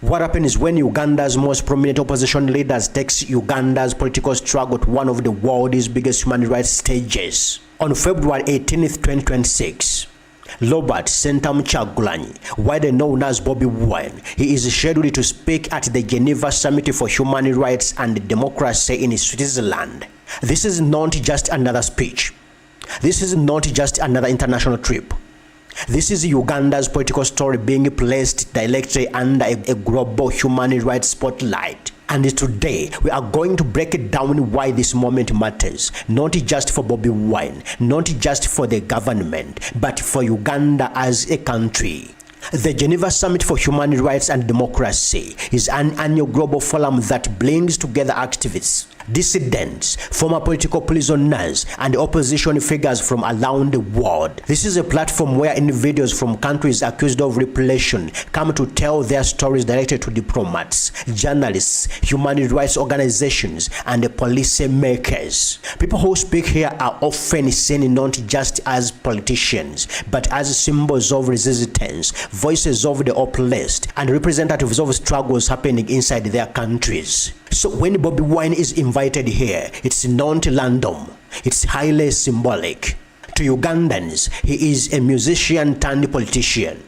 What happens when Uganda's most prominent opposition leaders takes Uganda's political struggle to one of the world's biggest human rights stages? On February 18, 2026, Robert Sentamu Kyagulanyi, widely known as Bobiwine, he is scheduled to speak at the Geneva Summit for Human Rights and Democracy in Switzerland. This is not just another speech. This is not just another international trip. This is Uganda's political story being placed directly under a global human rights spotlight. And today, we are going to break it down why this moment matters, not just for Bobiwine, not just for the government, but for Uganda as a country. The Geneva Summit for Human Rights and Democracy is an annual global forum that brings together activists, dissidents, former political prisoners, and opposition figures from around the world. This is a platform where individuals from countries accused of repression come to tell their stories directly to diplomats, journalists, human rights organizations, and policy makers. People who speak here are often seen not just as politicians, but as symbols of resistance, voices of the oppressed, and representatives of struggles happening inside their countries. So when Bobiwine is invited here, it's not random, it's highly symbolic. To Ugandans, he is a musician turned politician.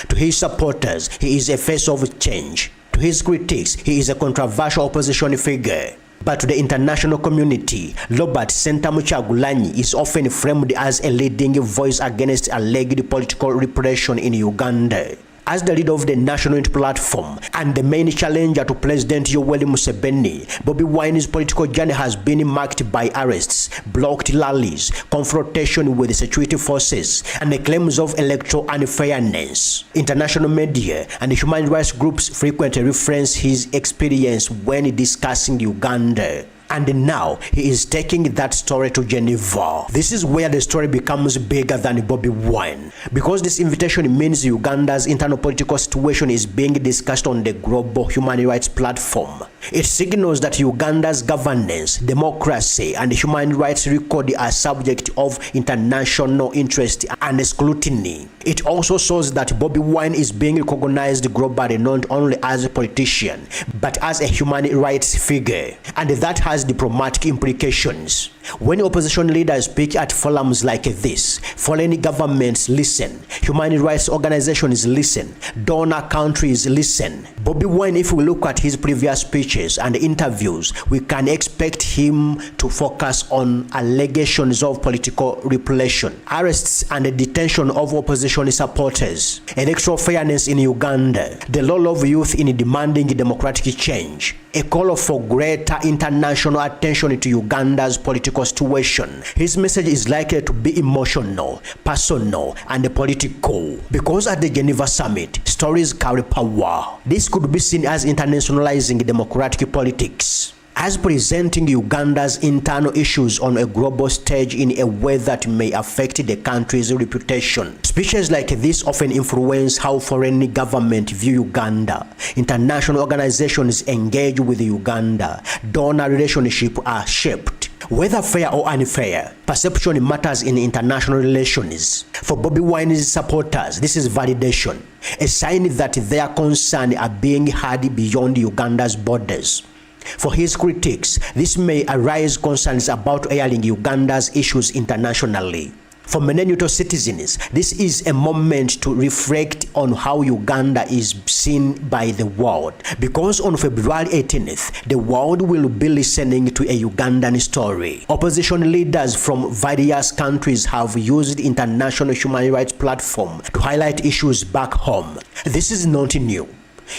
To his supporters, he is a face of change. To his critics, he is a controversial opposition figure. But to the international community, Robert Sentamu Kyagulanyi is often framed as a leading voice against alleged political repression in Uganda. As the leader of the National Unity Platform and the main challenger to President Yoweri Museveni, Bobiwine's political journey has been marked by arrests, blocked rallies, confrontation with security forces, and the claims of electoral unfairness. International media and human rights groups frequently reference his experience when discussing Uganda. And now, he is taking that story to Geneva. This is where the story becomes bigger than Bobiwine. Because this invitation means Uganda's internal political situation is being discussed on the global human rights platform. It signals that Uganda's governance, democracy, and human rights record are subject of international interest and scrutiny. It also shows that Bobiwine is being recognized globally not only as a politician, but as a human rights figure. And that has diplomatic implications. When opposition leaders speak at forums like this, foreign governments listen, human rights organizations listen, donor countries listen. Bobiwine, if we look at his previous speeches and interviews, we can expect him to focus on allegations of political repression, arrests and detention of opposition supporters, electoral fairness in Uganda, the role of youth in demanding democratic change, a call for greater international attention to Uganda's political situation. His message is likely to be emotional, personal, and political. Because at the Geneva Summit, stories carry power. This could be seen as internationalizing democratic politics, as presenting Uganda's internal issues on a global stage in a way that may affect the country's reputation. Speeches like this often influence how foreign governments view Uganda. International organizations engage with Uganda. Donor relationships are shaped. Whether fair or unfair, perception matters in international relations. For Bobiwine's supporters, this is validation, a sign that their concerns are being heard beyond Uganda's borders. For his critics, this may arise concerns about airing Uganda's issues internationally. For many neutral citizens, this is a moment to reflect on how Uganda is seen by the world. Because on February 18th, the world will be listening to a Ugandan story. Opposition leaders from various countries have used international human rights platform to highlight issues back home. This is not new.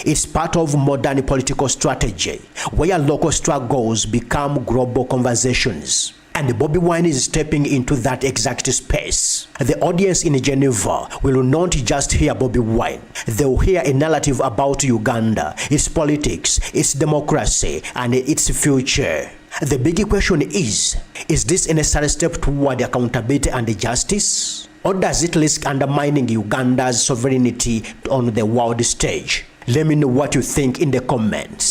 It's part of modern political strategy, where local struggles become global conversations. And Bobiwine is stepping into that exact space. The audience in Geneva will not just hear Bobiwine. They will hear a narrative about Uganda, its politics, its democracy, and its future. The big question is this a necessary step toward accountability and justice? Or does it risk undermining Uganda's sovereignty on the world stage? Let me know what you think in the comments.